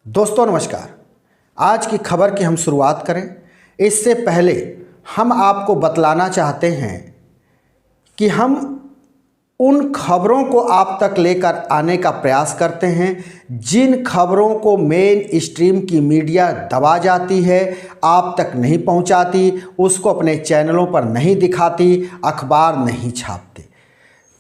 दोस्तों नमस्कार। आज की खबर की हम शुरुआत करें इससे पहले हम आपको बतलाना चाहते हैं कि हम उन खबरों को आप तक लेकर आने का प्रयास करते हैं जिन खबरों को मेन स्ट्रीम की मीडिया दबा जाती है, आप तक नहीं पहुंचाती, उसको अपने चैनलों पर नहीं दिखाती, अखबार नहीं छापती।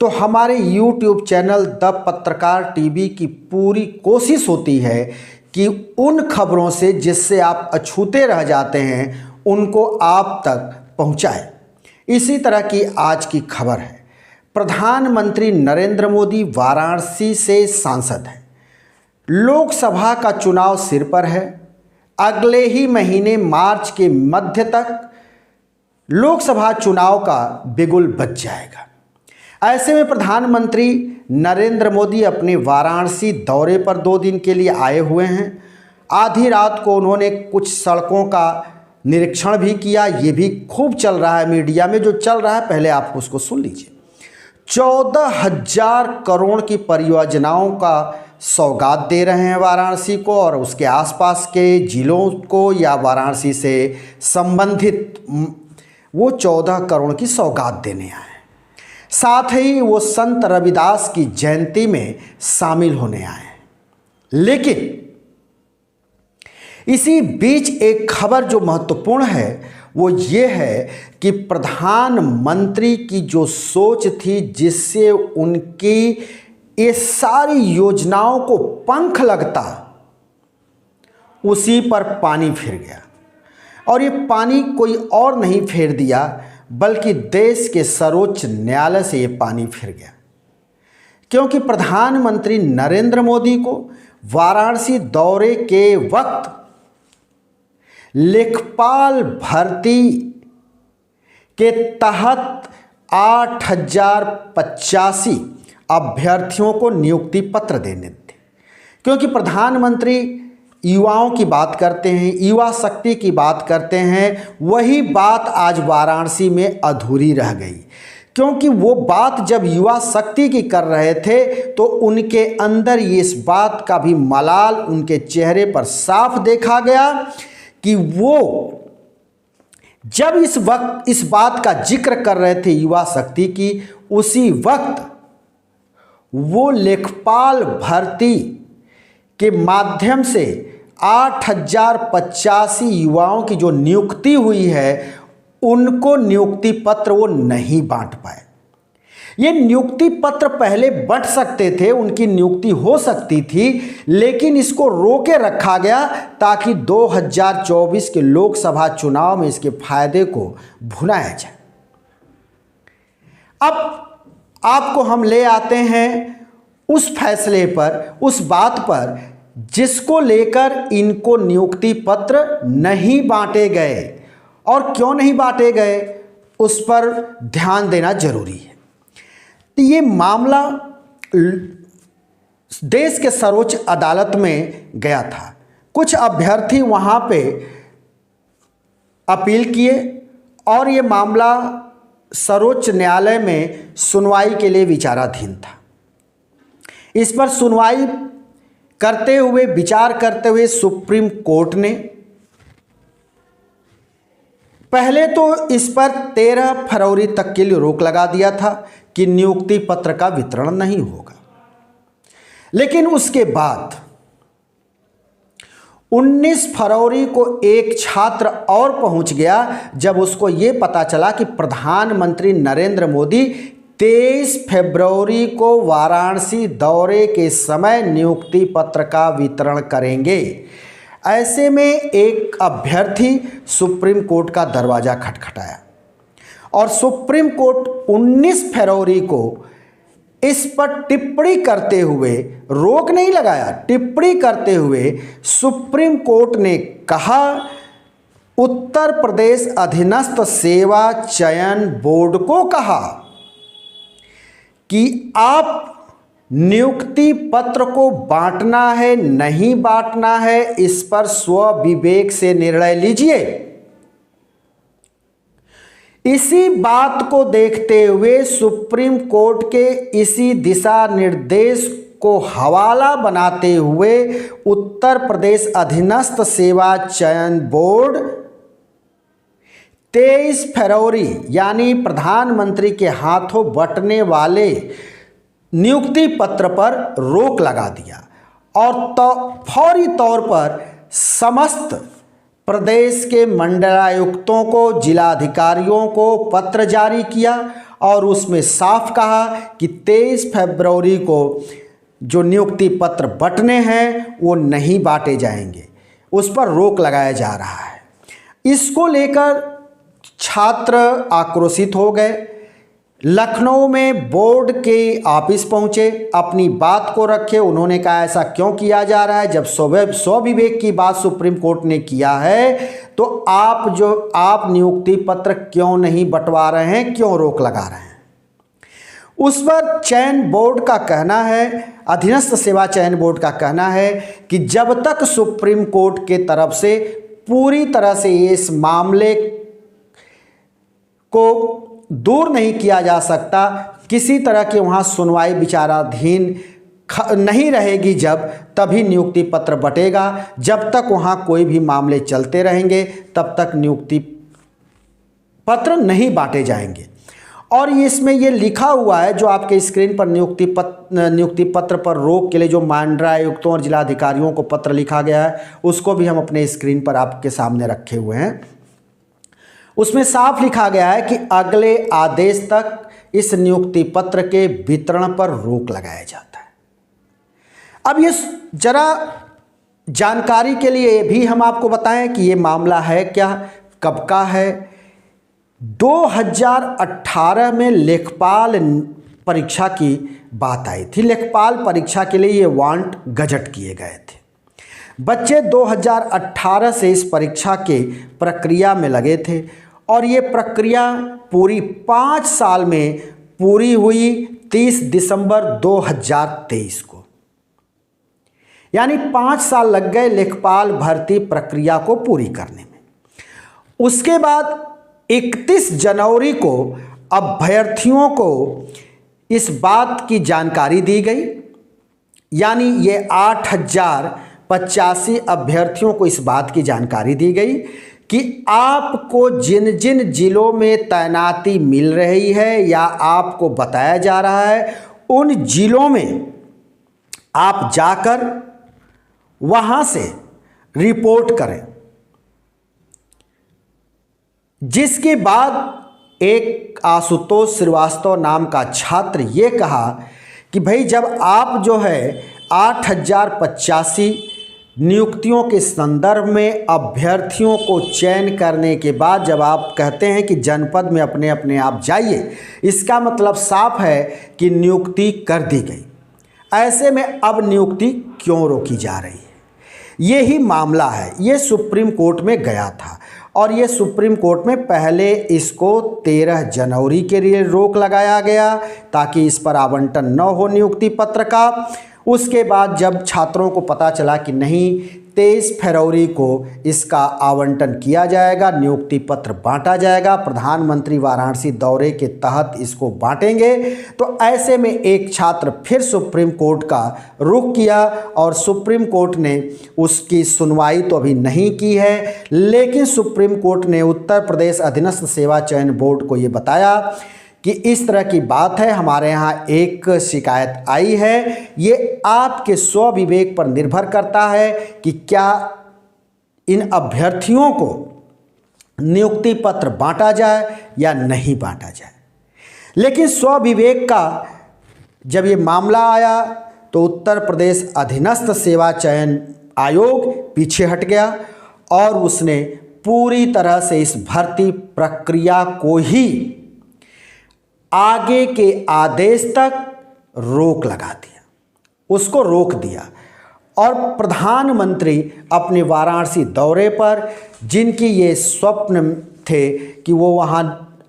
तो हमारे YouTube चैनल द पत्रकार टीवी की पूरी कोशिश होती है कि उन खबरों से जिससे आप अछूते रह जाते हैं उनको आप तक पहुंचाएं। इसी तरह की आज की खबर है, प्रधानमंत्री नरेंद्र मोदी वाराणसी से सांसद हैं। लोकसभा का चुनाव सिर पर है। अगले ही महीने मार्च के मध्य तक लोकसभा चुनाव का बिगुल बज जाएगा। ऐसे में प्रधानमंत्री नरेंद्र मोदी अपने वाराणसी दौरे पर 2 दिन के लिए आए हुए हैं। आधी रात को उन्होंने कुछ सड़कों का निरीक्षण भी किया। ये भी खूब चल रहा है मीडिया में, जो चल रहा है पहले आप उसको सुन लीजिए। 14,000 करोड़ की परियोजनाओं का सौगात दे रहे हैं वाराणसी को और उसके आसपास के जिलों को, या वाराणसी से संबंधित वो 14 करोड़ की सौगात देने आए। साथ ही वो संत रविदास की जयंती में शामिल होने आए। लेकिन इसी बीच एक खबर जो महत्वपूर्ण है वो ये है कि प्रधानमंत्री की जो सोच थी जिससे उनकी ये सारी योजनाओं को पंख लगता, उसी पर पानी फिर गया। और ये पानी कोई और नहीं फेर दिया बल्कि देश के सर्वोच्च न्यायालय से ये पानी फिर गया। क्योंकि प्रधानमंत्री नरेंद्र मोदी को वाराणसी दौरे के वक्त लेखपाल भर्ती के तहत 8,085 अभ्यर्थियों को नियुक्ति पत्र देने थे। क्योंकि प्रधानमंत्री युवाओं की बात करते हैं, युवा शक्ति की बात करते हैं, वही बात आज वाराणसी में अधूरी रह गई। क्योंकि वो बात जब युवा शक्ति की कर रहे थे तो उनके अंदर ये इस बात का भी मलाल उनके चेहरे पर साफ देखा गया कि वो जब इस बात का जिक्र कर रहे थे युवा शक्ति की, उसी वक्त वो लेखपाल भर्ती के माध्यम से 8,085 युवाओं की जो नियुक्ति हुई है उनको नियुक्ति पत्र वो नहीं बांट पाए। ये नियुक्ति पत्र पहले बंट सकते थे, उनकी नियुक्ति हो सकती थी, लेकिन इसको रोके रखा गया ताकि 2024 के लोकसभा चुनाव में इसके फायदे को भुनाया जाए। अब आपको हम ले आते हैं उस फैसले पर, उस बात पर जिसको लेकर इनको नियुक्ति पत्र नहीं बांटे गए। और क्यों नहीं बांटे गए उस पर ध्यान देना जरूरी है। तो ये मामला देश के सर्वोच्च अदालत में गया था। कुछ अभ्यर्थी वहाँ पे अपील किए और ये मामला सर्वोच्च न्यायालय में सुनवाई के लिए विचाराधीन था। इस पर सुनवाई करते हुए, विचार करते हुए सुप्रीम कोर्ट ने पहले तो इस पर 13 फरवरी तक के लिए रोक लगा दिया था कि नियुक्ति पत्र का वितरण नहीं होगा। लेकिन उसके बाद 19 फरवरी को एक छात्र और पहुंच गया जब उसको ये पता चला कि प्रधानमंत्री नरेंद्र मोदी 23 फरवरी को वाराणसी दौरे के समय नियुक्ति पत्र का वितरण करेंगे। ऐसे में एक अभ्यर्थी सुप्रीम कोर्ट का दरवाजा खटखटाया और सुप्रीम कोर्ट 19 फरवरी को इस पर टिप्पणी करते हुए, रोक नहीं लगाया, टिप्पणी करते हुए सुप्रीम कोर्ट ने कहा, उत्तर प्रदेश अधीनस्थ सेवा चयन बोर्ड को कहा कि आप नियुक्ति पत्र को बांटना है नहीं बांटना है इस पर स्व विवेक से निर्णय लीजिए। इसी बात को देखते हुए सुप्रीम कोर्ट के इसी दिशा निर्देश को हवाला बनाते हुए उत्तर प्रदेश अधीनस्थ सेवा चयन बोर्ड 23 फरवरी यानी प्रधानमंत्री के हाथों बंटने वाले नियुक्ति पत्र पर रोक लगा दिया और फौरी तौर पर समस्त प्रदेश के मंडलायुक्तों को, जिलाधिकारियों को पत्र जारी किया और उसमें साफ कहा कि 23 फरवरी को जो नियुक्ति पत्र बंटने हैं वो नहीं बांटे जाएंगे, उस पर रोक लगाया जा रहा है। इसको लेकर छात्र आक्रोशित हो गए। लखनऊ में बोर्ड के ऑफिस पहुंचे, अपनी बात को रखे। उन्होंने कहा ऐसा क्यों किया जा रहा है, जब स्वविवेक की बात सुप्रीम कोर्ट ने किया है तो आप नियुक्ति पत्र क्यों नहीं बंटवा रहे हैं, क्यों रोक लगा रहे हैं। उस पर चयन बोर्ड का कहना है, अधीनस्थ सेवा चयन बोर्ड का कहना है कि जब तक सुप्रीम कोर्ट के तरफ से पूरी तरह से इस मामले को दूर नहीं किया जा सकता, किसी तरह की वहाँ सुनवाई विचाराधीन नहीं रहेगी, जब तभी नियुक्ति पत्र बटेगा। जब तक वहाँ कोई भी मामले चलते रहेंगे तब तक नियुक्ति पत्र नहीं बांटे जाएंगे। और इसमें ये लिखा हुआ है, जो आपके स्क्रीन पर नियुक्ति पत्र पर रोक के लिए जो मंडलायुक्तों और जिलाधिकारियों को पत्र लिखा गया है, उसको भी हम अपने स्क्रीन पर आपके सामने रखे हुए हैं। उसमें साफ लिखा गया है कि अगले आदेश तक इस नियुक्ति पत्र के वितरण पर रोक लगाया जाता है। अब ये जरा जानकारी के लिए भी हम आपको बताएं कि ये मामला है क्या, कब का है। 2018 में लेखपाल परीक्षा की बात आई थी। लेखपाल परीक्षा के लिए ये वांट गजट किए गए थे। बच्चे 2018 से इस परीक्षा के प्रक्रिया में लगे थे और ये प्रक्रिया पूरी 5 साल में पूरी हुई 30 दिसंबर 2023 को। यानी 5 साल लग गए लेखपाल भर्ती प्रक्रिया को पूरी करने में। उसके बाद 31 जनवरी को अभ्यर्थियों को इस बात की जानकारी दी गई, यानी ये 8085 अभ्यर्थियों को इस बात की जानकारी दी गई कि आपको जिन जिन जिलों में तैनाती मिल रही है या आपको बताया जा रहा है, उन जिलों में आप जाकर वहाँ से रिपोर्ट करें। जिसके बाद एक आशुतोष श्रीवास्तव नाम का छात्र ये कहा कि भाई जब आप जो है 8085 नियुक्तियों के संदर्भ में अभ्यर्थियों को चयन करने के बाद जब आप कहते हैं कि जनपद में अपने अपने आप जाइए, इसका मतलब साफ है कि नियुक्ति कर दी गई। ऐसे में अब नियुक्ति क्यों रोकी जा रही है, ये ही मामला है। ये सुप्रीम कोर्ट में गया था और ये सुप्रीम कोर्ट में पहले इसको 13 जनवरी के लिए रोक लगाया गया ताकि इस पर आवंटन न हो नियुक्ति पत्र का। उसके बाद जब छात्रों को पता चला कि नहीं 23 फरवरी को इसका आवंटन किया जाएगा, नियुक्ति पत्र बांटा जाएगा, प्रधानमंत्री वाराणसी दौरे के तहत इसको बांटेंगे, तो ऐसे में एक छात्र फिर सुप्रीम कोर्ट का रुख किया और सुप्रीम कोर्ट ने उसकी सुनवाई तो अभी नहीं की है, लेकिन सुप्रीम कोर्ट ने उत्तर प्रदेश अधीनस्थ सेवा चयन बोर्ड को ये बताया कि इस तरह की बात है, हमारे यहाँ एक शिकायत आई है, ये आपके स्वविवेक पर निर्भर करता है कि क्या इन अभ्यर्थियों को नियुक्ति पत्र बांटा जाए या नहीं बांटा जाए। लेकिन स्वविवेक का जब ये मामला आया तो उत्तर प्रदेश अधीनस्थ सेवा चयन आयोग पीछे हट गया और उसने पूरी तरह से इस भर्ती प्रक्रिया को ही आगे के आदेश तक रोक लगा दिया, उसको रोक दिया। और प्रधानमंत्री अपने वाराणसी दौरे पर जिनकी ये स्वप्न थे कि वो वहाँ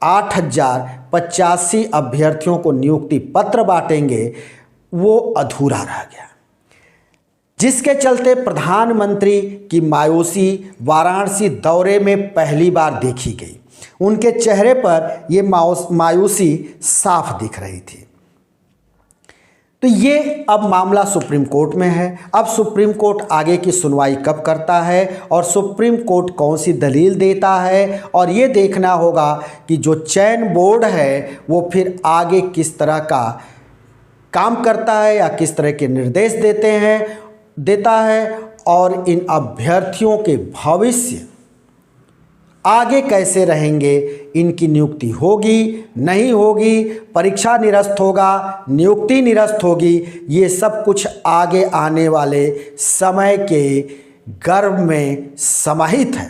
8085 अभ्यर्थियों को नियुक्ति पत्र बांटेंगे, वो अधूरा रह गया, जिसके चलते प्रधानमंत्री की मायूसी वाराणसी दौरे में पहली बार देखी गई। उनके चेहरे पर ये मायूसी साफ दिख रही थी। तो ये अब मामला सुप्रीम कोर्ट में है। अब सुप्रीम कोर्ट आगे की सुनवाई कब करता है और सुप्रीम कोर्ट कौन सी दलील देता है, और ये देखना होगा कि जो चयन बोर्ड है वो फिर आगे किस तरह का काम करता है या किस तरह के निर्देश देता है, और इन अभ्यर्थियों के भविष्य आगे कैसे रहेंगे, इनकी नियुक्ति होगी नहीं होगी, परीक्षा निरस्त होगा, नियुक्ति निरस्त होगी, ये सब कुछ आगे आने वाले समय के गर्भ में समाहित है।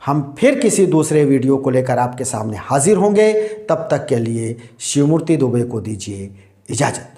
हम फिर किसी दूसरे वीडियो को लेकर आपके सामने हाजिर होंगे। तब तक के लिए शिवमूर्ति दुबे को दीजिए इजाज़त।